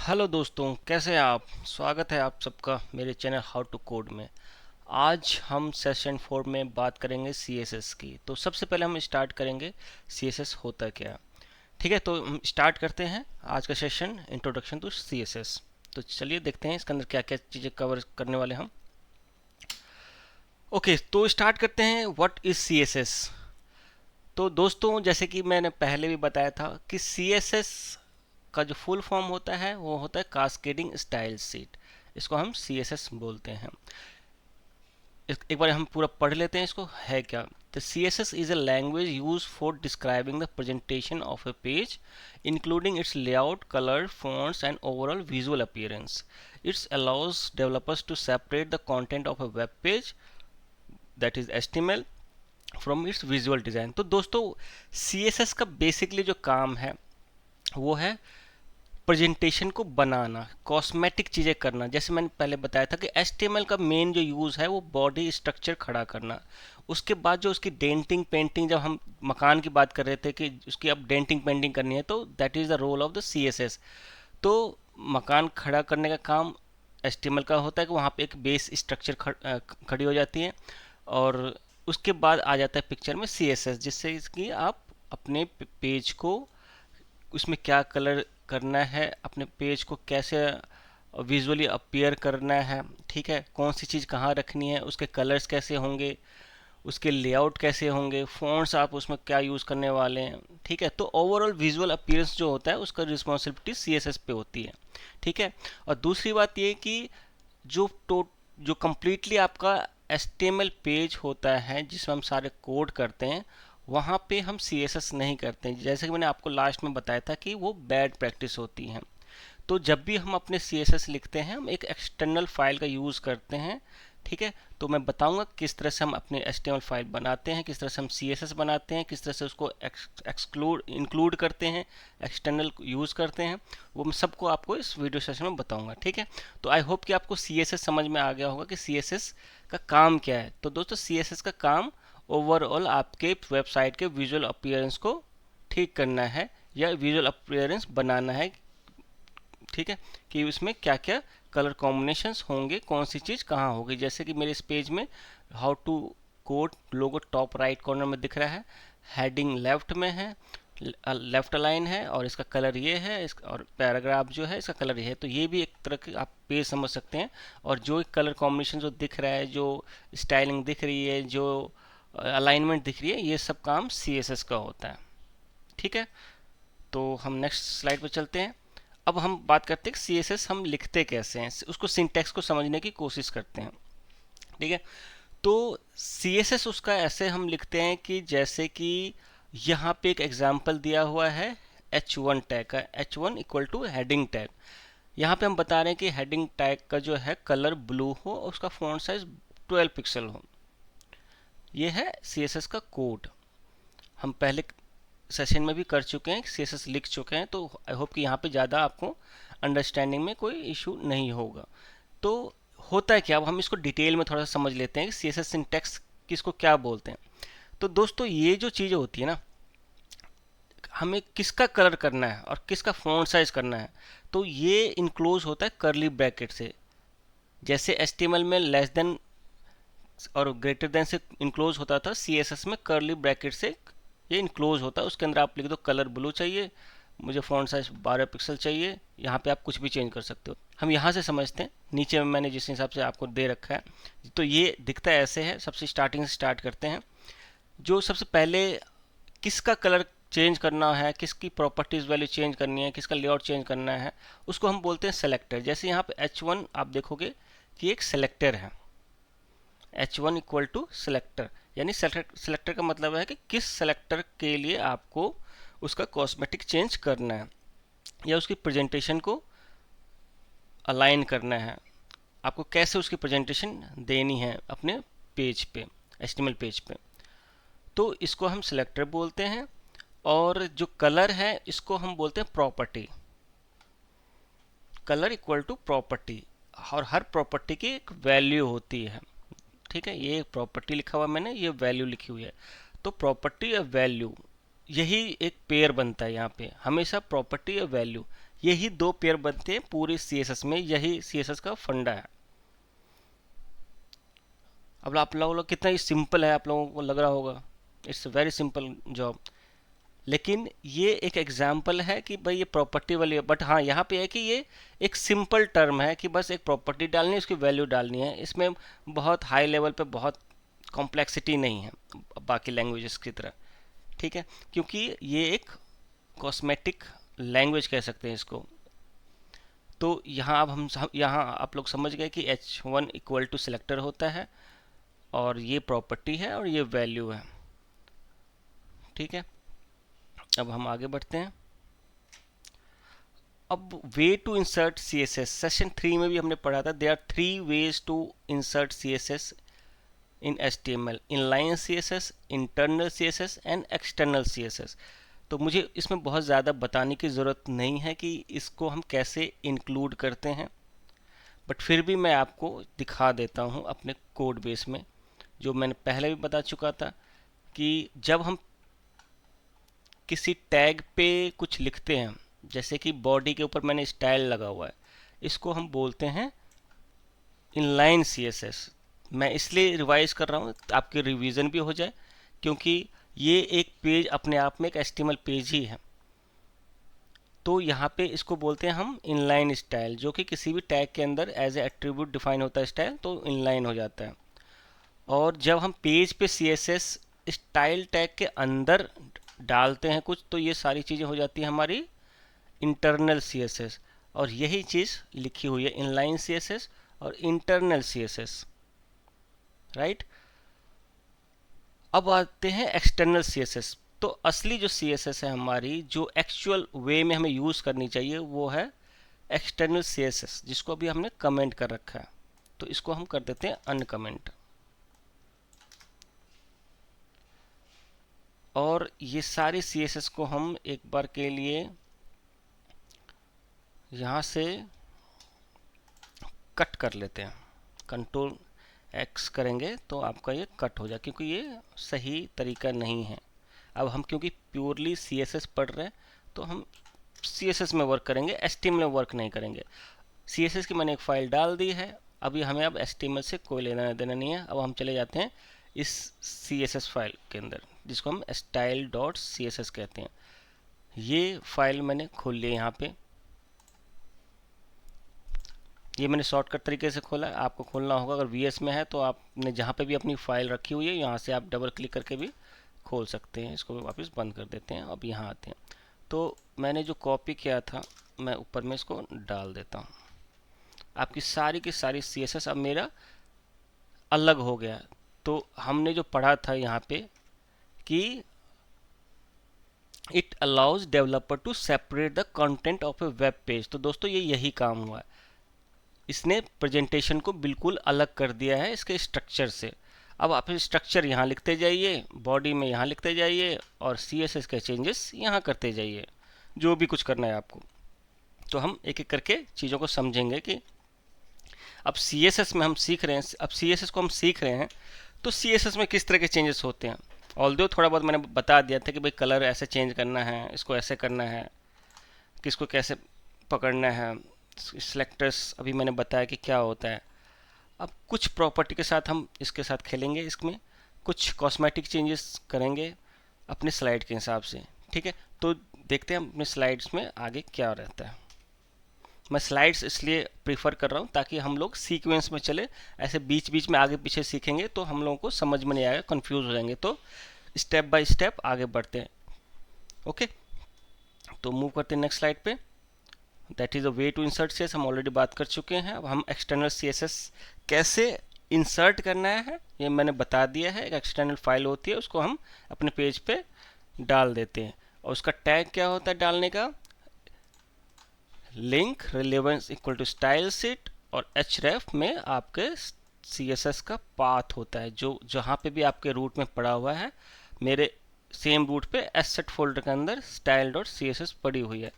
Hello दोस्तों, कैसे हैं आप। स्वागत है आप सबका मेरे चैनल हाउ टू कोड में। आज हम सेशन 4 में बात करेंगे सीएसएस की। तो सबसे पहले हम स्टार्ट करेंगे सीएसएस होता क्या है। ठीक है, तो हम स्टार्ट करते हैं आज का सेशन इंट्रोडक्शन टू सीएसएस। तो चलिए देखते हैं इसके अंदर क्या क्या चीज़ें कवर करने वाले हम। ओके, तो स्टार्ट करते हैं व्हाट इज सीएसएस। तो दोस्तों, जैसे कि मैंने पहले भी बताया था कि सीएसएस का जो फुल फॉर्म होता है वो होता है कास्केडिंग स्टाइल शीट। इसको हम सीएसएस बोलते हैं। एक बार हम पूरा पढ़ लेते हैं इसको है क्या। The CSS is a language used for describing the presentation of a page, including its layout, color, fonts, and overall visual appearance. It allows developers to separate the content of a web page, that is HTML, from its visual design. तो दोस्तों, CSS का basically जो काम है वो है presentation को बनाना, cosmetic चीज़ें करना। जैसे मैंने पहले बताया था कि HTML का मेन जो यूज़ है वो बॉडी स्ट्रक्चर खड़ा करना। उसके बाद जो उसकी डेंटिंग पेंटिंग, जब हम मकान की बात कर रहे थे कि उसकी अब डेंटिंग पेंटिंग करनी है, तो that is the role of the CSS। तो मकान खड़ा करने का काम HTML का होता है कि वहाँ पे एक बेस स्ट्रक्चर खड़ी हो जाती है, और उसके बाद आ जाता है पिक्चर में CSS, जिससे कि आप अपने पेज को, उसमें क्या कलर करना है, अपने पेज को कैसे विजुअली अपीयर करना है, ठीक है, कौन सी चीज़ कहाँ रखनी है, उसके कलर्स कैसे होंगे, उसके लेआउट कैसे होंगे, फ़ॉन्ट्स आप उसमें क्या यूज़ करने वाले हैं। ठीक है, तो ओवरऑल विजुअल अपीयरेंस जो होता है उसका रिस्पॉन्सिबिलिटी CSS पे होती है। ठीक है, और दूसरी बात ये कि जो टो जो कम्प्लीटली आपका HTML पेज होता है जिसमें हम सारे कोड करते हैं, वहाँ पे हम CSS नहीं करते हैं। जैसे कि मैंने आपको लास्ट में बताया था कि वो बैड प्रैक्टिस होती है। तो जब भी हम अपने CSS लिखते हैं हम एक एक्सटर्नल फाइल का यूज़ करते हैं। ठीक है, तो मैं बताऊंगा किस तरह से हम अपने HTML फाइल बनाते हैं, किस तरह से हम CSS बनाते हैं, किस तरह से उसको एक्सक्लूड इंक्लूड करते हैं, एक्सटर्नल यूज़ करते हैं। वो मैं सबको आपको इस वीडियो सेशन में बताऊंगा। ठीक है, तो आई होप कि आपको CSS समझ में आ गया होगा कि CSS का काम क्या है। तो दोस्तों, CSS का काम ओवरऑल आपके वेबसाइट के विजुअल अपीयरेंस को ठीक करना है या विजुअल अपीयरेंस बनाना है। ठीक है, कि उसमें क्या क्या कलर कॉम्बिनेशंस होंगे, कौन सी चीज़ कहाँ होगी। जैसे कि मेरे इस पेज में how to code logo top right corner में दिख रहा है, हेडिंग लेफ्ट में है, लेफ्ट अलाइन है, और इसका कलर ये है, और पैराग्राफ जो है इसका कलर ये है। तो ये भी एक तरह के आप पेज समझ सकते हैं। और जो कलर कॉम्बिनेशन जो दिख रहा है, जो स्टाइलिंग दिख रही है, जो अलाइनमेंट दिख रही है, ये सब काम CSS का होता है। ठीक है, तो हम नेक्स्ट स्लाइड पर चलते हैं। अब हम बात करते हैं कि CSS हम लिखते कैसे हैं, उसको सिंटैक्स को समझने की कोशिश करते हैं। ठीक है, तो CSS उसका ऐसे हम लिखते हैं कि जैसे कि यहाँ पे एक एग्जांपल दिया हुआ है H1 टैग का, H1 equal two heading tag. यहाँ पे हम बता रहे हैं कि हेडिंग टैग का जो है कलर ब्लू हो और उसका फॉन्ट साइज 12 पिक्सल हो। ये है CSS का कोड। हम पहले सेशन में भी कर चुके हैं, CSS लिख चुके हैं, तो आई होप कि यहाँ पे ज़्यादा आपको अंडरस्टैंडिंग में कोई इशू नहीं होगा। तो होता है क्या, अब हम इसको डिटेल में थोड़ा सा समझ लेते हैं कि CSS सिंटैक्स किसको क्या बोलते हैं। तो दोस्तों, ये जो चीज़ें होती है ना, हमें किसका कलर करना है और किसका फॉन्ट साइज करना है, तो ये इनक्लोज होता है करली ब्रैकेट से। जैसे HTML में लेस देन और ग्रेटर देन से इनक्लोज होता था, CSS में करली ब्रैकेट से ये इनक्लोज होता है। उसके अंदर आप लिख दो कलर ब्लू चाहिए, मुझे फॉन्ट साइज 12 पिक्सल चाहिए, यहाँ पे आप कुछ भी चेंज कर सकते हो। हम यहाँ से समझते हैं, नीचे में मैंने जिस हिसाब से आपको दे रखा है, तो ये दिखता है ऐसे है। सबसे स्टार्टिंग से स्टार्ट करते हैं। जो सबसे पहले किसका कलर चेंज करना है, किसकी प्रॉपर्टीज वैल्यू चेंज करनी है, किसका लेआउट चेंज करना है, उसको हम बोलते हैं सेलेक्टर। जैसे यहाँ पे H1 आप देखोगे कि एक सेलेक्टर है, H1 इक्वल टू सेलेक्टर, यानी सेलेक्टर का मतलब है कि किस सेलेक्टर के लिए आपको उसका कॉस्मेटिक चेंज करना है या उसकी प्रेजेंटेशन को अलाइन करना है, आपको कैसे उसकी प्रेजेंटेशन देनी है अपने पेज पे, HTML पेज पे। तो इसको हम सेलेक्टर बोलते हैं। और जो कलर है इसको हम बोलते हैं property. Colour equal to property, और हर प्रॉपर्टी की एक वैल्यू होती है। ठीक है, ये प्रॉपर्टी लिखा हुआ मैंने, ये वैल्यू लिखी हुई है। तो प्रॉपर्टी और वैल्यू, यही एक पेयर बनता है यहाँ पे हमेशा, प्रॉपर्टी और वैल्यू। यही दो पेयर बनते हैं पूरे CSS में, यही CSS का फंडा है। अब आप लोग कितना ही सिंपल है आप लोगों को लग रहा होगा, इट्स वेरी सिंपल जॉब। लेकिन ये एक एग्जाम्पल है कि भाई ये प्रॉपर्टी वाली है, बट हाँ यहाँ पे है कि ये एक सिंपल टर्म है कि बस एक प्रॉपर्टी डालनी है, उसकी वैल्यू डालनी है। इसमें बहुत हाई लेवल पे बहुत कॉम्प्लेक्सिटी नहीं है बाकी लैंग्वेजेस की तरह, ठीक है, क्योंकि ये एक कॉस्मेटिक लैंग्वेज कह सकते हैं इसको। तो यहाँ अब हम यहाँ आप लोग समझ गए कि H1 इक्वल टू सिलेक्टर होता है, और ये प्रॉपर्टी है और ये वैल्यू है, ठीक है। अब हम आगे बढ़ते हैं। अब way to insert CSS, session 3 में भी हमने पढ़ा था, there are 3 ways to insert CSS in HTML: inline CSS, internal CSS and external CSS। तो मुझे इसमें बहुत ज़्यादा बताने की ज़रूरत नहीं है कि इसको हम कैसे इंक्लूड करते हैं, बट फिर भी मैं आपको दिखा देता हूँ अपने कोड बेस में, जो मैंने पहले भी बता चुका था कि जब हम किसी टैग पे कुछ लिखते हैं, जैसे कि बॉडी के ऊपर मैंने स्टाइल लगा हुआ है, इसको हम बोलते हैं इनलाइन CSS। मैं इसलिए रिवाइज कर रहा हूँ आपके रिवीजन भी हो जाए, क्योंकि ये एक पेज अपने आप में एक HTML पेज ही है। तो यहाँ पे इसको बोलते हैं हम इनलाइन स्टाइल, जो कि किसी भी टैग के अंदर एज ए एट्रीब्यूट डिफाइन होता है स्टाइल, तो इनलाइन हो जाता है। और जब हम पेज पे CSS स्टाइल टैग के अंदर डालते हैं कुछ, तो ये सारी चीज़ें हो जाती है हमारी इंटरनल CSS, और यही चीज़ लिखी हुई है इनलाइन CSS और इंटरनल CSS, राइट। अब आते हैं एक्सटर्नल CSS। तो असली जो CSS है हमारी, जो एक्चुअल वे में हमें यूज़ करनी चाहिए, वो है एक्सटर्नल CSS, जिसको अभी हमने कमेंट कर रखा है। तो इसको हम कर देते हैं अनकमेंट, और ये सारे CSS को हम एक बार के लिए यहाँ से कट कर लेते हैं। कंट्रोल X करेंगे तो आपका ये कट हो जाए, क्योंकि ये सही तरीका नहीं है। अब हम क्योंकि प्योरली CSS पढ़ रहे हैं, तो हम CSS में वर्क करेंगे, HTML में वर्क नहीं करेंगे। CSS की मैंने एक फ़ाइल डाल दी है, अभी हमें अब HTML से कोई लेना देना नहीं है। अब हम चले जाते हैं इस CSS फाइल के अंदर, जिसको हम style.css कहते हैं। ये फाइल मैंने खोल ली यहाँ पे, ये मैंने शॉर्टकट तरीके से खोला है। आपको खोलना होगा, अगर VS में है तो आपने जहाँ पे भी अपनी फाइल रखी हुई है, यहाँ से आप डबल क्लिक करके भी खोल सकते हैं। इसको वापस बंद कर देते हैं। अब यहाँ आते हैं, तो मैंने जो कॉपी किया था, मैं ऊपर में इसको डाल देता हूँ। आपकी सारी की सारी CSS अब मेरा अलग हो गया। तो हमने जो पढ़ा था यहाँ पे कि it allows developer to separate the content of a web page, तो दोस्तों ये यही काम हुआ है। इसने प्रेजेंटेशन को बिल्कुल अलग कर दिया है इसके स्ट्रक्चर से। अब आप स्ट्रक्चर यहाँ लिखते जाइए, बॉडी में यहाँ लिखते जाइए, और CSS के चेंजेस यहाँ करते जाइए, जो भी कुछ करना है आपको। तो हम एक एक करके चीज़ों को समझेंगे कि अब CSS में हम सीख रहे हैं, अब CSS को हम सीख रहे हैं, तो CSS में किस तरह के चेंजेस होते हैं। ऑल्दो थोड़ा बहुत मैंने बता दिया था कि भाई कलर ऐसे चेंज करना है, इसको ऐसे करना है, किसको कैसे पकड़ना है, सिलेक्टर्स अभी मैंने बताया कि क्या होता है। अब कुछ प्रॉपर्टी के साथ हम इसके साथ खेलेंगे, इसमें कुछ कॉस्मेटिक चेंजेस करेंगे अपने स्लाइड के हिसाब से, ठीक है। तो देखते हैं अपने स्लाइड्स में आगे क्या रहता है। मैं स्लाइड्स इसलिए प्रीफर कर रहा हूँ ताकि हम लोग सीक्वेंस में चले, ऐसे बीच बीच में आगे पीछे सीखेंगे तो हम लोगों को समझ में नहीं आएगा, कंफ्यूज हो जाएंगे। तो स्टेप बाय स्टेप आगे बढ़ते हैं, ओके। तो मूव करते हैं नेक्स्ट स्लाइड पे। That is a way to insert CSS, हम ऑलरेडी बात कर चुके हैं। अब हम एक्सटर्नल CSS कैसे इंसर्ट करना है ये मैंने बता दिया है। एक एक्सटर्नल फाइल होती है, उसको हम अपने पेज पे डाल देते हैं, और उसका टैग क्या होता है डालने का, link relevance equal to style sheet, और href में आपके CSS का पाथ होता है, जो जहाँ पे भी आपके रूट में पड़ा हुआ है। मेरे सेम रूट पे asset फोल्डर के अंदर style.css पड़ी हुई है,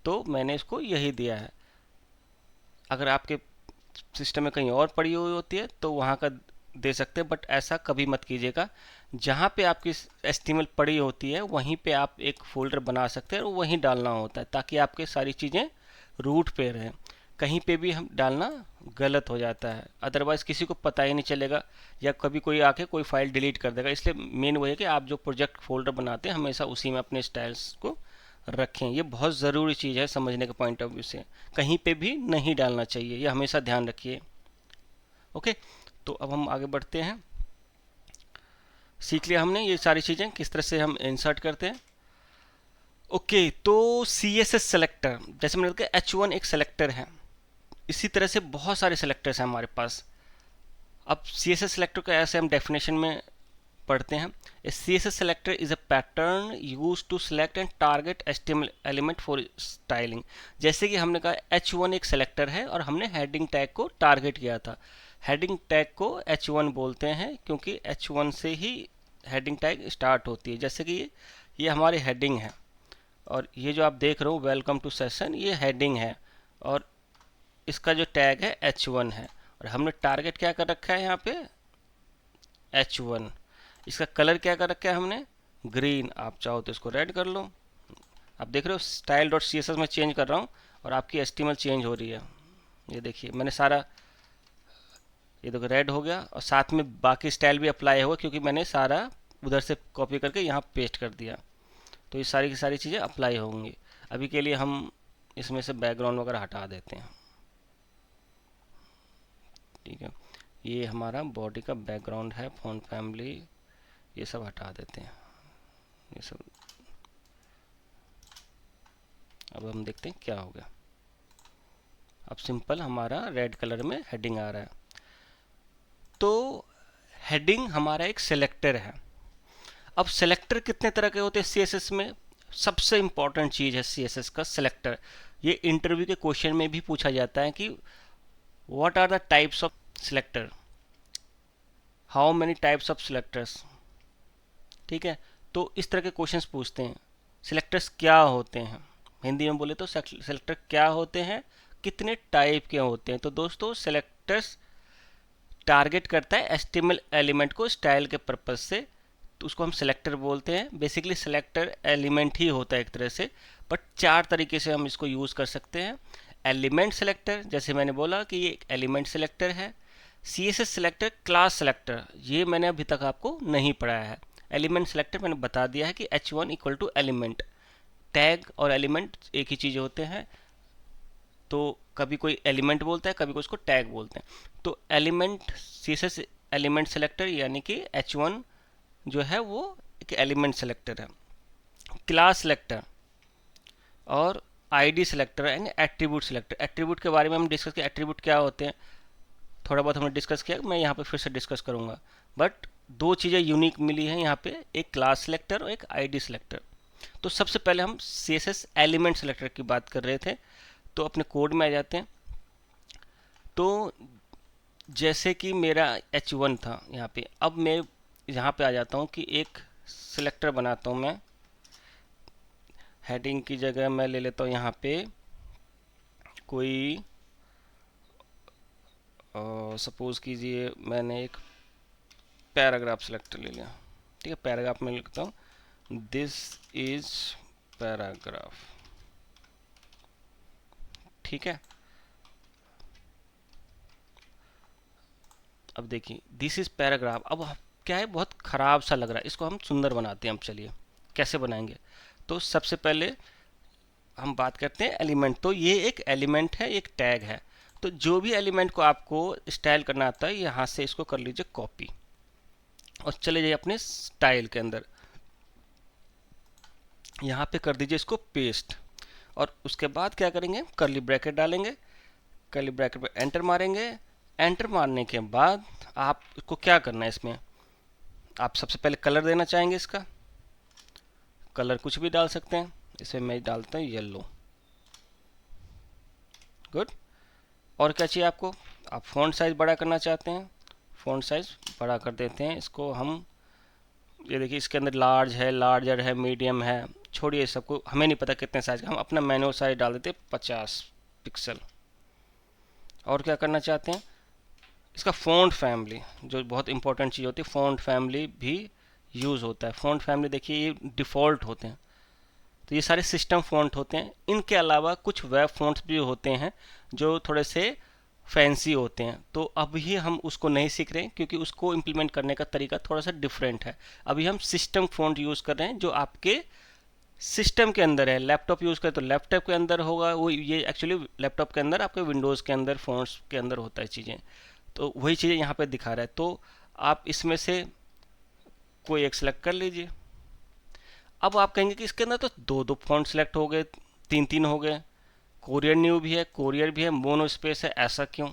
तो मैंने इसको यही दिया है। अगर आपके सिस्टम में कहीं और पड़ी हुई होती है तो वहाँ का दे सकते हैं, बट ऐसा कभी मत कीजिएगा। जहाँ पे आपकी HTML पड़ी होती है वहीं पे आप एक फोल्डर बना सकते हैं और वहीं डालना होता है, ताकि आपके सारी चीज़ें रूट पे रहें, कहीं पे भी हम डालना गलत हो जाता है, अदरवाइज़ किसी को पता ही नहीं चलेगा या कभी कोई आके कोई फाइल डिलीट कर देगा। इसलिए मेन वो है कि आप जो प्रोजेक्ट फोल्डर बनाते हैं हमेशा उसी में अपने स्टाइल्स को रखें। ये बहुत ज़रूरी चीज़ है समझने के पॉइंट ऑफ व्यू से, कहीं पे भी नहीं डालना चाहिए, ये हमेशा ध्यान रखिए। ओके, तो अब हम आगे बढ़ते हैं। सीख लिया हमने ये सारी चीज़ें किस तरह से हम इंसर्ट करते हैं। ओके, तो CSS सेलेक्टर, जैसे मैंने कहा H1 एक सेलेक्टर है, इसी तरह से बहुत सारे सेलेक्टर्स हैं हमारे पास। अब CSS सेलेक्टर का ऐसे हम डेफिनेशन में पढ़ते हैं। CSS selector is a pattern used to select and target HTML element for styling। जैसे कि हमने कहा H1 एक सेलेक्टर है और हमने हेडिंग टैग को टारगेट किया था। हेडिंग टैग को H1 बोलते हैं क्योंकि H1 से ही हेडिंग टैग स्टार्ट होती है। जैसे कि ये हमारी हेडिंग है और ये जो आप देख रहे हो वेलकम टू सेशन, ये हेडिंग है और इसका जो टैग है H1 है और हमने टारगेट क्या कर रखा है यहाँ पे H1। इसका कलर क्या कर रखा है हमने ग्रीन, आप चाहो तो इसको रेड कर लो। आप देख रहे हो स्टाइल डॉट CSS में चेंज कर रहा हूँ और आपकी HTML चेंज हो रही है। ये देखिए मैंने सारा, ये देखो रेड हो गया और साथ में बाकी स्टाइल भी अप्लाई हुआ क्योंकि मैंने सारा उधर से कॉपी करके यहाँ पेस्ट कर दिया। तो ये सारी की सारी चीज़ें अप्लाई होंगी। अभी के लिए हम इसमें से बैकग्राउंड वगैरह हटा देते हैं। ठीक है, ये हमारा बॉडी का बैकग्राउंड है, फॉन्ट फैमिली, ये सब हटा देते हैं ये सब। अब हम देखते हैं क्या हो गया। अब सिंपल हमारा रेड कलर में हेडिंग आ रहा है। तो हेडिंग हमारा एक सेलेक्टर है। अब सेलेक्टर कितने तरह के होते हैं CSS में? सबसे इंपॉर्टेंट चीज़ है CSS का सेलेक्टर। ये इंटरव्यू के क्वेश्चन में भी पूछा जाता है कि what are the types of selector, how many types of selectors. ठीक है, तो इस तरह के क्वेश्चंस पूछते हैं। सिलेक्टर्स क्या होते हैं, हिंदी में बोले तो सेलेक्टर क्या होते हैं, कितने टाइप के होते हैं। तो दोस्तों सेलेक्टर्स टारगेट करता है HTML एलिमेंट को स्टाइल के पर्पज से, तो उसको हम सेलेक्टर बोलते हैं। बेसिकली सेलेक्टर एलिमेंट ही होता है एक तरह से, बट 4 तरीके से हम इसको यूज़ कर सकते हैं। एलिमेंट सेलेक्टर, जैसे मैंने बोला कि ये एक एलिमेंट सेलेक्टर है। CSS सेलेक्टर, क्लास सेलेक्टर, ये मैंने अभी तक आपको नहीं पढ़ाया है। एलिमेंट सेलेक्टर मैंने बता दिया है कि H1 equal to element. Tag और एलिमेंट एक ही चीज़ होते हैं, तो कभी कोई एलिमेंट बोलता है, कभी कोई उसको टैग बोलते हैं। तो एलिमेंट CSS एलिमेंट सेलेक्टर यानी कि H1 जो है वो एक एलिमेंट सेलेक्टर है। क्लास सेलेक्टर और ID सेलेक्टर यानी एट्रीब्यूट सेलेक्टर। एट्रीब्यूट के बारे में हम डिस्कस किया, एट्रीब्यूट क्या होते हैं थोड़ा बहुत हमने डिस्कस किया, मैं यहाँ पे फिर से डिस्कस करूँगा। बट 2 चीज़ें यूनिक मिली हैं यहाँ पे, एक क्लास सेलेक्टर और एक ID सेलेक्टर। तो सबसे पहले हम CSS एलिमेंट सेलेक्टर की बात कर रहे थे, तो अपने कोड में आ जाते हैं। तो जैसे कि मेरा H1 था यहाँ पे, अब मैं यहाँ पे आ जाता हूँ कि एक सिलेक्टर बनाता हूँ मैं। हेडिंग की जगह मैं ले लेता हूँ यहाँ पे कोई सपोज कीजिए मैंने एक पैराग्राफ सेलेक्टर ले लिया। ठीक है, पैराग्राफ में लिखता हूँ दिस इज पैराग्राफ। ठीक है, अब देखिए दिस इज पैराग्राफ। अब क्या है, बहुत खराब सा लग रहा है, इसको हम सुंदर बनाते हैं। अब चलिए कैसे बनाएंगे। तो सबसे पहले हम बात करते हैं एलिमेंट। तो ये एक एलिमेंट है, एक टैग है। तो जो भी एलिमेंट को आपको स्टाइल करना आता है, यहाँ से इसको कर लीजिए कॉपी और चले जाइए अपने स्टाइल के अंदर, यहाँ पे कर दीजिए इसको पेस्ट। और उसके बाद क्या करेंगे, कर्ली ब्रैकेट डालेंगे, कर्ली ब्रैकेट पे एंटर मारेंगे। एंटर मारने के बाद आप इसको क्या करना है, इसमें आप सबसे पहले कलर देना चाहेंगे। इसका कलर कुछ भी डाल सकते हैं, इसमें मैं डालता हूँ येलो। गुड। और क्या चाहिए आपको, आप फ़ॉन्ट साइज़ बड़ा करना चाहते हैं, फ़ॉन्ट साइज़ बड़ा कर देते हैं इसको हम। ये देखिए इसके अंदर लार्ज है, लार्जर है, मीडियम है, छोड़िए सबको, हमें नहीं पता कितने साइज़ का, हम अपना मैनुअल साइज डाल देते हैं 50 पिक्सल। और क्या करना चाहते हैं, इसका फ़ॉन्ट फैमिली जो बहुत इंपॉर्टेंट चीज़ होती है, फ़ॉन्ट फैमिली भी यूज़ होता है। फ़ॉन्ट फैमिली देखिए ये डिफ़ॉल्ट होते हैं, तो ये सारे सिस्टम फ़ॉन्ट होते हैं। इनके अलावा कुछ वेब फ़ॉन्ट्स भी होते हैं जो थोड़े से फैंसी होते हैं, तो अभी हम उसको नहीं सीख रहे हैं क्योंकि उसको इम्प्लीमेंट करने का तरीका थोड़ा सा डिफरेंट है। अभी हम सिस्टम फ़ॉन्ट यूज़ कर रहे हैं जो आपके सिस्टम के अंदर है। लैपटॉप यूज़ करें तो लैपटॉप के अंदर होगा वो, ये एक्चुअली लैपटॉप के अंदर आपके विंडोज़ के अंदर फ़ॉन्ट्स के अंदर होता है चीज़ें, तो वही चीज़ें यहाँ पे दिखा रहा है। तो आप इसमें से कोई एक सिलेक्ट कर लीजिए। अब आप कहेंगे कि इसके अंदर तो दो दो फॉन्ट सिलेक्ट हो गए, तीन तीन हो गए, कोरियर न्यू भी है, कोरियर भी है, मोनो स्पेस है, ऐसा क्यों?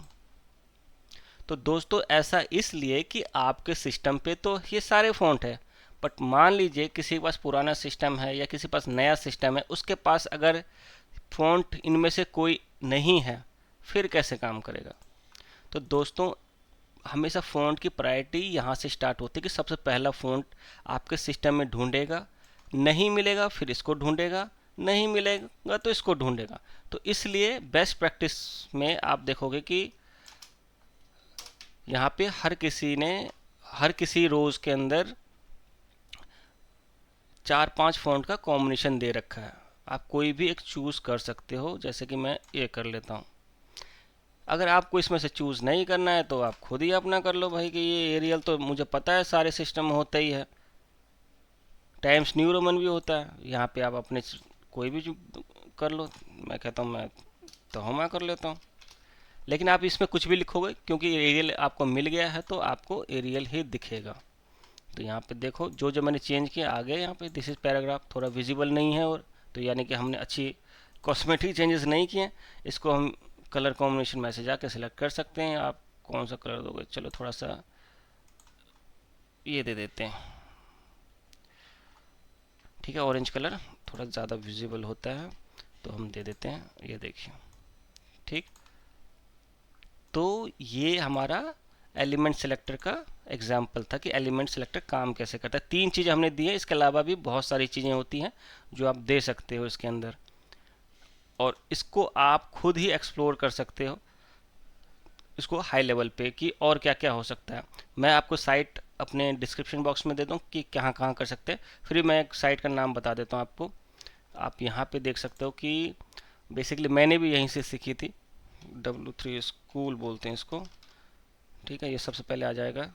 तो दोस्तों ऐसा इसलिए कि आपके सिस्टम पे तो ये सारे फ़ॉन्ट है, बट मान लीजिए किसी के पास पुराना सिस्टम है या किसी के पास नया सिस्टम है, उसके पास अगर फ़ॉन्ट इनमें से कोई नहीं है, फिर कैसे काम करेगा? तो दोस्तों हमेशा फ़ॉन्ट की प्रायोरिटी यहाँ से स्टार्ट होती है कि सबसे पहला फ़ॉन्ट आपके सिस्टम में ढूंढेगा, नहीं मिलेगा फिर इसको ढूंढेगा, नहीं मिलेगा तो इसको ढूंढेगा। तो इसलिए बेस्ट प्रैक्टिस में आप देखोगे कि यहाँ पे हर किसी रोज के अंदर 4-5 फॉन्ट का कॉम्बिनेशन दे रखा है। आप कोई भी एक चूज़ कर सकते हो, जैसे कि मैं ये कर लेता हूँ। अगर आपको इसमें से चूज़ नहीं करना है तो आप खुद ही अपना कर लो भाई कि ये एरियल तो मुझे पता है सारे सिस्टम में होता ही है, टाइम्स न्यू रोमन भी होता है, यहाँ पे आप अपने कोई भी कर लो। मैं कहता हूँ मैं तो हमा कर लेता हूँ, लेकिन आप इसमें कुछ भी लिखोगे क्योंकि एरियल आपको मिल गया है तो आपको एरियल ही दिखेगा। तो यहाँ पे देखो जो जो मैंने चेंज किया आ गया यहाँ पे, दिस इज पैराग्राफ थोड़ा विजिबल नहीं है, और तो यानी कि हमने अच्छी कॉस्मेटिक चेंजेस नहीं किए। इसको हम कलर कॉम्बिनेशन में से जाके सिलेक्ट कर सकते हैं, आप कौन सा कलर दोगे? चलो थोड़ा सा ये दे देते हैं, ठीक है, ऑरेंज कलर थोड़ा ज़्यादा विजिबल होता है तो हम दे देते हैं, ये देखिए, ठीक। तो ये हमारा एलिमेंट सेलेक्टर का एग्जाम्पल था कि एलिमेंट सेलेक्टर काम कैसे करता है। 3 चीज़ें हमने दी है, इसके अलावा भी बहुत सारी चीज़ें होती हैं जो आप दे सकते हो इसके अंदर, और इसको आप खुद ही एक्सप्लोर कर सकते हो इसको हाई लेवल पे कि और क्या क्या हो सकता है। मैं आपको साइट अपने डिस्क्रिप्शन बॉक्स में दे दूँ कि कहाँ कहाँ कर सकते हैं, फिर मैं एक साइट का नाम बता देता हूँ आपको। आप यहाँ पे देख सकते हो कि बेसिकली मैंने भी यहीं से सीखी थी, W3 स्कूल बोलते हैं इसको, ठीक है, ये सबसे पहले आ जाएगा।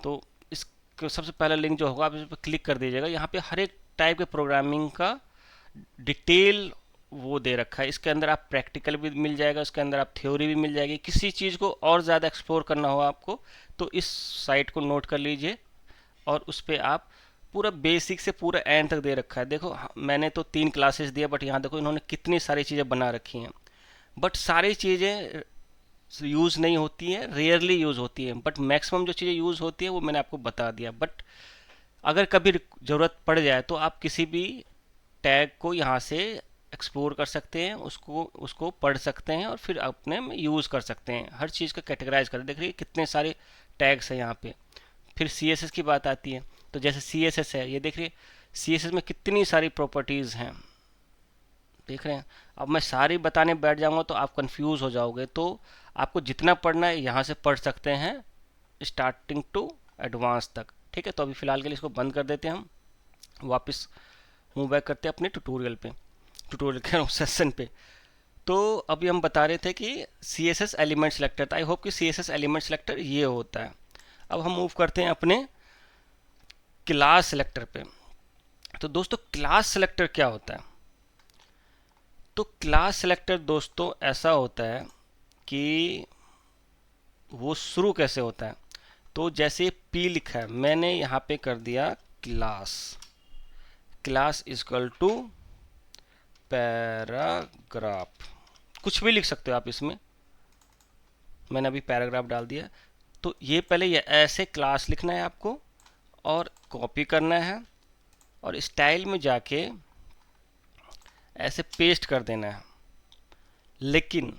तो इस सबसे पहला लिंक जो होगा आप इस पर क्लिक कर दीजिएगा। यहाँ पे हर एक टाइप के प्रोग्रामिंग का डिटेल वो दे रखा है। इसके अंदर आप प्रैक्टिकल भी मिल जाएगा, इसके अंदर आप थ्योरी भी मिल जाएगी। किसी चीज़ को और ज़्यादा एक्सप्लोर करना हो आपको तो इस साइट को नोट कर लीजिए, और उस पर आप पूरा बेसिक से पूरा एंड तक दे रखा है। देखो मैंने तो 3 क्लासेस दिया, बट यहाँ देखो इन्होंने कितनी सारी चीज़ें बना रखी हैं, बट सारी चीज़ें यूज़ नहीं होती है, रेयरली यूज़ होती है, बट मैक्सिमम जो चीज़ें यूज़ होती है वो मैंने आपको बता दिया। बट अगर कभी ज़रूरत पड़ जाए तो आप किसी भी टैग को यहाँ से एक्सप्लोर कर सकते हैं, उसको उसको पढ़ सकते हैं और फिर अपने में यूज़ कर सकते हैं। हर चीज़ का कैटेगराइज कर, देख रही कितने सारे टैग्स हैं यहाँ पे। फिर CSS की बात आती है, तो जैसे CSS है, ये देख रही CSS में कितनी सारी प्रॉपर्टीज़ हैं, देख रहे हैं। अब मैं सारी बताने बैठ जाऊंगा तो आप कंफ्यूज हो जाओगे, तो आपको जितना पढ़ना है यहाँ से पढ़ सकते हैं, स्टार्टिंग टू एडवांस तक, ठीक है। तो अभी फ़िलहाल के लिए इसको बंद कर देते हैं, हम वापस मूव बैक करते हैं अपने ट्यूटोरियल पे, ट्यूटोरियल के सेशन पे। तो अभी हम बता रहे थे कि CSS एलिमेंट सेलेक्टर था। आई होप कि CSS एलिमेंट सेलेक्टर ये होता है। अब हम मूव करते हैं अपने क्लास सेलेक्टर पे। तो दोस्तों क्लास सेलेक्टर क्या होता है? तो क्लास सेलेक्टर दोस्तों ऐसा होता है कि वो शुरू कैसे होता है, तो जैसे P लिखा है, मैंने यहाँ पे कर दिया class, class equal to paragraph, कुछ भी लिख सकते हो आप इसमें, मैंने अभी पैराग्राफ डाल दिया। तो ये पहले ये ऐसे क्लास लिखना है आपको और कॉपी करना है और स्टाइल में जाके ऐसे पेस्ट कर देना है। लेकिन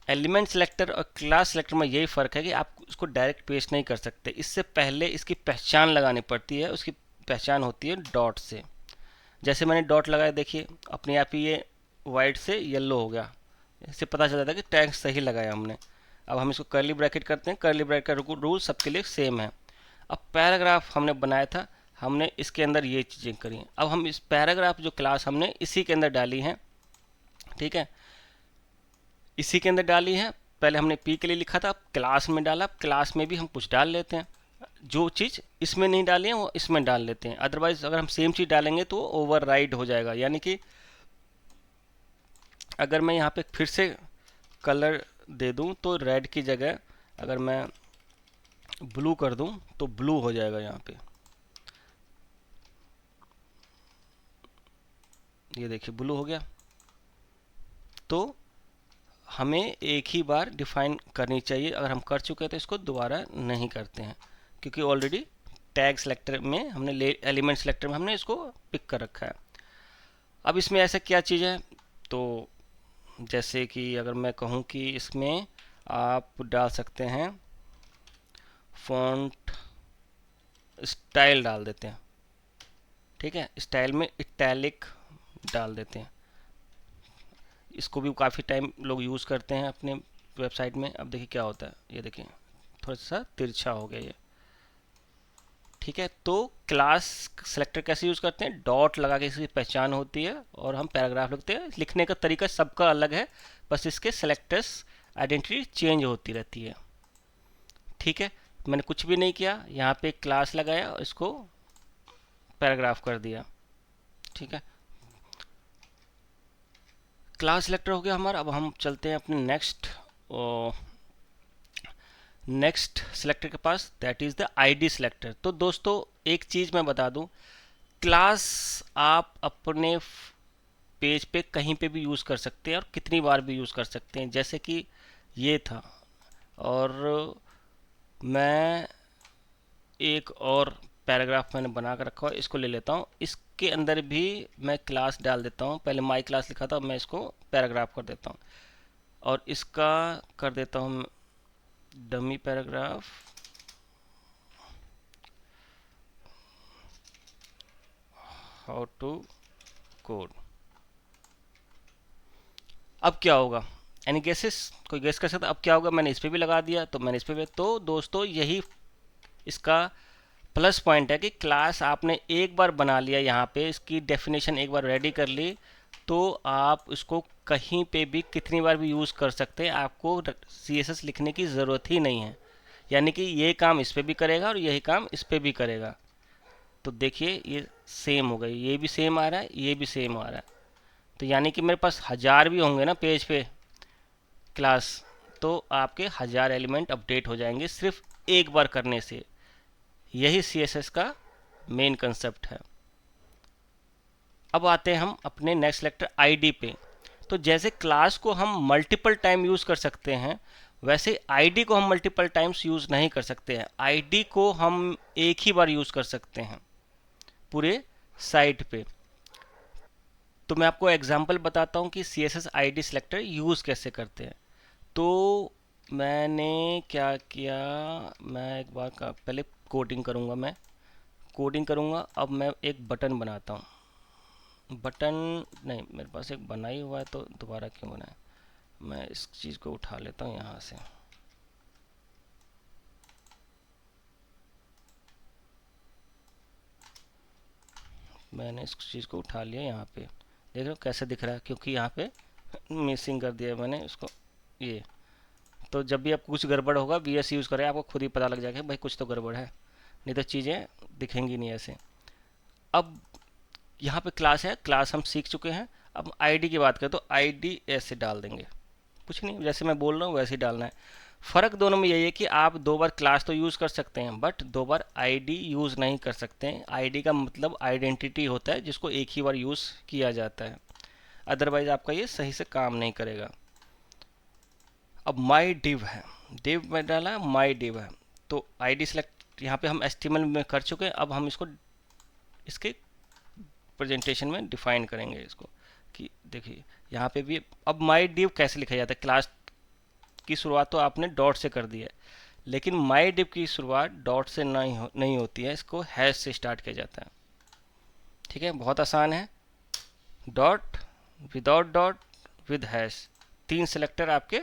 एलिमेंट सेलेक्टर और क्लास सेलेक्टर में यही फ़र्क है कि आप उसको डायरेक्ट पेस्ट नहीं कर सकते, इससे पहले इसकी पहचान लगानी पड़ती है। उसकी पहचान होती है डॉट से। जैसे मैंने डॉट लगाया, देखिए अपने आप ही ये वाइट से येलो हो गया, इससे पता चल जाता है कि टैग सही लगाया हमने। अब हम इसको कर्ली ब्रैकेट करते हैं, कर्ली ब्रैकेट का रूल सबके लिए सेम है। अब पैराग्राफ हमने बनाया था, हमने इसके अंदर ये चीज़ें करी हैं। अब हम इस पैराग्राफ जो क्लास हमने इसी के अंदर डाली है, ठीक है, इसी के अंदर डाली है। पहले हमने पी के लिए लिखा था, अब क्लास में डाला, क्लास में भी हम कुछ डाल लेते हैं। जो चीज़ इसमें नहीं डाली है वो इसमें डाल लेते हैं, अदरवाइज अगर हम सेम चीज़ डालेंगे तो ओवरराइड हो जाएगा। यानी कि अगर मैं यहाँ पे फिर से कलर दे दूँ तो रेड की जगह अगर मैं ब्लू कर दूँ तो ब्लू हो जाएगा। यहाँ पे ये देखिए ब्लू हो गया। तो हमें एक ही बार डिफाइन करनी चाहिए, अगर हम कर चुके हैं तो इसको दोबारा नहीं करते हैं, क्योंकि ऑलरेडी टैग सेलेक्टर में हमने एलिमेंट सेलेक्टर में हमने इसको पिक कर रखा है। अब इसमें ऐसा क्या चीज़ है, तो जैसे कि अगर मैं कहूँ कि इसमें आप डाल सकते हैं फॉन्ट स्टाइल डाल देते हैं, ठीक है, स्टाइल में इटैलिक डाल देते हैं। इसको भी काफ़ी टाइम लोग यूज़ करते हैं अपने वेबसाइट में। अब देखिए क्या होता है, ये देखिए थोड़ा सा तिरछा हो गया ये, ठीक है। तो क्लास सेलेक्टर कैसे यूज़ करते हैं, डॉट लगा के इसकी पहचान होती है और हम पैराग्राफ लिखते हैं। लिखने का तरीका सबका अलग है, बस इसके सेलेक्टर्स आइडेंटिटी चेंज होती रहती है, ठीक है। मैंने कुछ भी नहीं किया, यहाँ पे क्लास लगाया और इसको पैराग्राफ कर दिया, ठीक है। क्लास सेलेक्टर हो गया हमारा। अब हम चलते हैं अपने नेक्स्ट सेलेक्टर के पास, that is the ID selector. तो दोस्तों एक चीज़ मैं बता दूं, क्लास आप अपने पेज पे कहीं पे भी यूज़ कर सकते हैं और कितनी बार भी यूज़ कर सकते हैं। जैसे कि ये था, और मैं एक और पैराग्राफ मैंने बना कर रखा है, इसको ले लेता हूँ। इसके अंदर भी मैं क्लास डाल देता हूँ, पहले माई क्लास लिखा था, मैं इसको पैराग्राफ कर देता हूँ और इसका कर देता हूँ dummy paragraph. How to code. अब क्या होगा, एनी गेसेस, कोई गेस कर सकता अब क्या होगा। मैंने इस पर भी लगा दिया, तो मैंने इस पर भी। तो दोस्तों यही इसका प्लस पॉइंट है कि क्लास आपने एक बार बना लिया, यहाँ पे इसकी डेफिनेशन एक बार रेडी कर ली, तो आप इसको कहीं पे भी कितनी बार भी यूज़ कर सकते हैं। आपको CSS लिखने की ज़रूरत ही नहीं है। यानी कि ये काम इस पर भी करेगा और यही काम इस पर भी करेगा। तो देखिए ये सेम हो गई, ये भी सेम आ रहा है, ये भी सेम आ रहा है। तो यानी कि मेरे पास 1000 भी होंगे ना पेज पे क्लास, तो आपके 1000 एलिमेंट अपडेट हो जाएंगे सिर्फ एक बार करने से। यही CSS का मेन कंसेप्ट है। अब आते हैं हम अपने नेक्स्ट सेलेक्टर आईडी पे। तो जैसे क्लास को हम मल्टीपल टाइम यूज़ कर सकते हैं, वैसे आईडी को हम मल्टीपल टाइम्स यूज़ नहीं कर सकते हैं। आईडी को हम एक ही बार यूज़ कर सकते हैं पूरे साइट पे। तो मैं आपको एग्जांपल बताता हूँ कि CSS आईडी सेलेक्टर यूज़ कैसे करते हैं। तो मैंने क्या किया, मैं एक बार का पहले कोडिंग करूँगा, मैं कोडिंग करूँगा। अब मैं एक बटन बनाता हूँ, बटन नहीं मेरे पास एक बना ही हुआ है, तो दोबारा क्यों बनाए। मैं इस चीज़ को उठा लेता हूँ यहाँ से, मैंने इस चीज़ को उठा लिया। यहाँ पे देख रहे हो कैसे दिख रहा है, क्योंकि यहाँ पे मिसिंग कर दिया है मैंने इसको, ये। तो जब भी आप कुछ गड़बड़ होगा VS यूज़ करें, आपको खुद ही पता लग जाएगा भाई कुछ तो गड़बड़ है, नहीं तो चीज़ें दिखेंगी नहीं ऐसे। अब यहाँ पे क्लास है, क्लास हम सीख चुके हैं। अब आईडी की बात करें तो आईडी ऐसे डाल देंगे, कुछ नहीं, जैसे मैं बोल रहा हूँ वैसे ही डालना है। फ़र्क दोनों में यही है कि आप 2 बार क्लास तो यूज़ कर सकते हैं, बट 2 बार आईडी यूज़ नहीं कर सकते हैं। आईडी का मतलब आइडेंटिटी होता है, जिसको एक ही बार यूज़ किया जाता है, अदरवाइज आपका ये सही से काम नहीं करेगा। अब माई डिव है, डिव में डाला, माई डिव है। तो आईडी सेलेक्ट यहाँ पे हम HTML में कर चुके हैं। अब हम इसको इसके प्रेजेंटेशन में डिफाइन करेंगे इसको, कि देखिए यहाँ पे भी। अब माई डिव कैसे लिखा जाता है, क्लास की शुरुआत तो आपने डॉट से कर दी है, लेकिन माई डिव की शुरुआत डॉट से नहीं होती है, इसको हैश से स्टार्ट किया जाता है, ठीक है। बहुत आसान है, dot, without dot, with hash, 3 selector आपके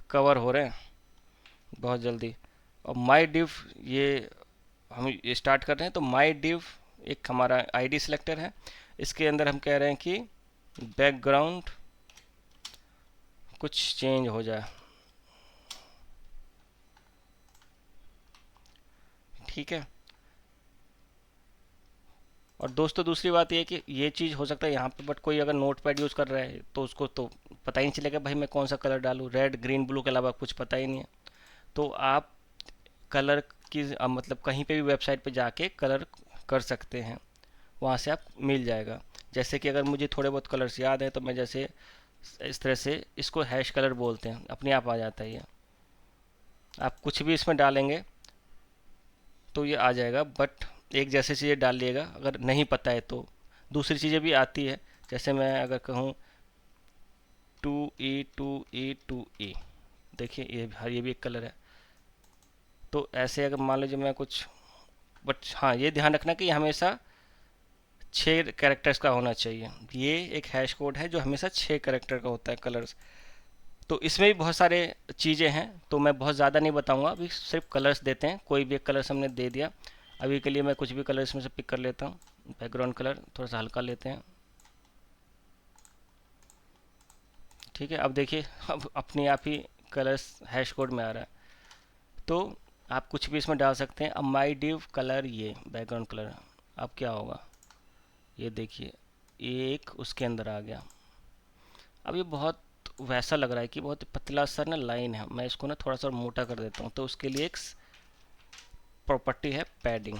कवर हो रहे हैं बहुत जल्दी। और माई डिव ये हम स्टार्ट कर रहे हैं, तो माई डिव एक हमारा आईडी सिलेक्टर है, इसके अंदर हम कह रहे हैं कि बैकग्राउंड कुछ चेंज हो जाए, ठीक है। और दोस्तों दूसरी बात ये है कि ये चीज़ हो सकता है यहाँ पे, बट कोई अगर नोट पैड यूज़ कर रहा है तो उसको तो पता ही नहीं चलेगा भाई मैं कौन सा कलर डालूँ, रेड ग्रीन ब्लू के अलावा कुछ पता ही नहीं है। तो आप कलर की मतलब कहीं पे भी वेबसाइट पे जाके कलर कर सकते हैं, वहाँ से आप मिल जाएगा। जैसे कि अगर मुझे थोड़े बहुत कलर्स याद हैं तो मैं जैसे इस तरह से इसको हैश कलर बोलते हैं, अपने आप आ जाता है ये। आप कुछ भी इसमें डालेंगे तो ये आ जाएगा, बट एक जैसे चीज़ें डाल लिएगा, अगर नहीं पता है तो दूसरी चीज़ें भी आती है। जैसे मैं अगर कहूँ 2E, देखिए ये भी एक कलर है। तो ऐसे अगर मान लीजिए मैं कुछ, बट हाँ ये ध्यान रखना कि ये हमेशा 6 कैरेक्टर्स का होना चाहिए। ये एक हैश कोड है जो हमेशा 6 कैरेक्टर का होता है कलर्स। तो इसमें भी बहुत सारे चीज़ें हैं, तो मैं बहुत ज़्यादा नहीं बताऊंगा, अभी सिर्फ कलर्स देते हैं। कोई भी एक कलर्स हमने दे दिया, अभी के लिए मैं कुछ भी कलर इसमें से पिक कर लेता हूँ। बैकग्राउंड कलर थोड़ा सा हल्का लेते हैं, ठीक है। अब देखिए अब अपने आप ही कलर्स हैश कोड में आ रहा है। तो आप कुछ भी इसमें डाल सकते हैं। अब माई डिव कलर, ये बैकग्राउंड कलर, अब क्या होगा ये देखिए, एक उसके अंदर आ गया। अब ये बहुत वैसा लग रहा है कि बहुत पतला सा ना लाइन है, मैं इसको ना थोड़ा सा मोटा कर देता हूँ। तो उसके लिए एक प्रॉपर्टी है पैडिंग,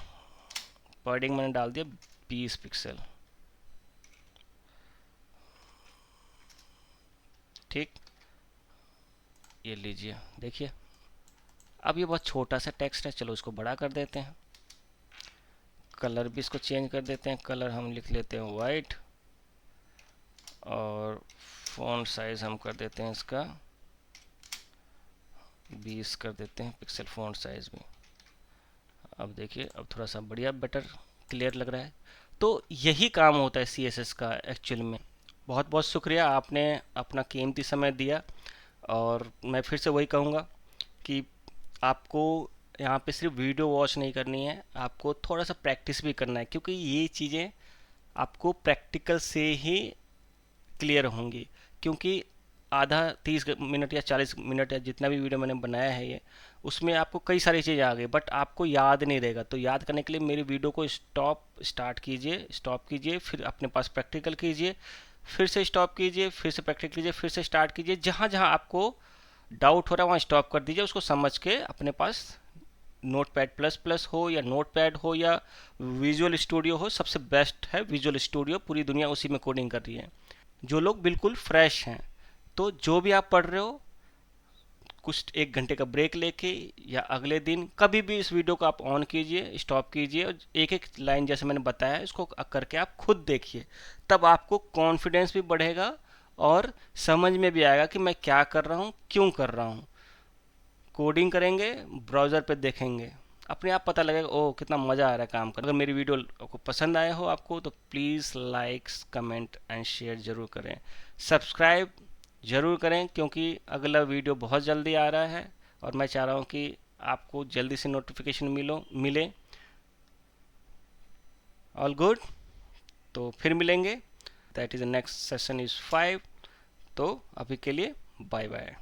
पैडिंग मैंने डाल दिया 20 पिक्सल, ठीक। ये लीजिए देखिए, अब ये बहुत छोटा सा टेक्स्ट है, चलो इसको बड़ा कर देते हैं। कलर भी इसको चेंज कर देते हैं, कलर हम लिख लेते हैं वाइट, और फ़ॉन्ट साइज हम कर देते हैं इसका 20 कर देते हैं पिक्सल फ़ॉन्ट साइज भी। अब देखिए अब थोड़ा सा बढ़िया बेटर क्लियर लग रहा है। तो यही काम होता है सीएसएस का एक्चुअल में। बहुत बहुत शुक्रिया, आपने अपना कीमती समय दिया। और मैं फिर से वही कहूँगा कि आपको यहाँ पे सिर्फ वीडियो वॉच नहीं करनी है, आपको थोड़ा सा प्रैक्टिस भी करना है, क्योंकि ये चीज़ें आपको प्रैक्टिकल से ही क्लियर होंगी। क्योंकि आधा 30 मिनट या 40 मिनट या जितना भी वीडियो मैंने बनाया है ये, उसमें आपको कई सारी चीज़ें आ गई, बट आपको याद नहीं रहेगा। तो याद करने के लिए मेरी वीडियो को स्टार्ट कीजिए, स्टॉप कीजिए, फिर अपने पास प्रैक्टिकल कीजिए, फिर से स्टॉप कीजिए, फिर से प्रैक्टिकल कीजिए, फिर से स्टार्ट कीजिए। जहाँ जहाँ आपको डाउट हो रहा है वहाँ स्टॉप कर दीजिए, उसको समझ के अपने पास नोट पैड प्लस प्लस हो या नोट पैड हो या विजुअल स्टूडियो हो, सबसे बेस्ट है विजुअल स्टूडियो, पूरी दुनिया उसी में कोडिंग कर रही है। जो लोग बिल्कुल फ्रेश हैं, तो जो भी आप पढ़ रहे हो, कुछ 1 घंटे का ब्रेक लेके या अगले दिन कभी भी इस वीडियो को आप ऑन कीजिए, स्टॉप कीजिए, और एक एक लाइन जैसे मैंने बताया इसको करके आप खुद देखिए। तब आपको कॉन्फिडेंस भी बढ़ेगा और समझ में भी आएगा कि मैं क्या कर रहा हूँ, क्यों कर रहा हूँ। कोडिंग करेंगे, ब्राउज़र पे देखेंगे, अपने आप पता लगेगा ओह कितना मज़ा आ रहा है काम कर। अगर मेरी वीडियो को पसंद आया हो आपको, तो please likes comment and share ज़रूर करें, सब्सक्राइब ज़रूर करें, क्योंकि अगला वीडियो बहुत जल्दी आ रहा है और मैं चाह रहा हूँ कि आपको जल्दी से नोटिफिकेशन मिले। ऑल गुड, तो फिर मिलेंगे। That is the next session is 5। तो अभी के लिए बाय बाय।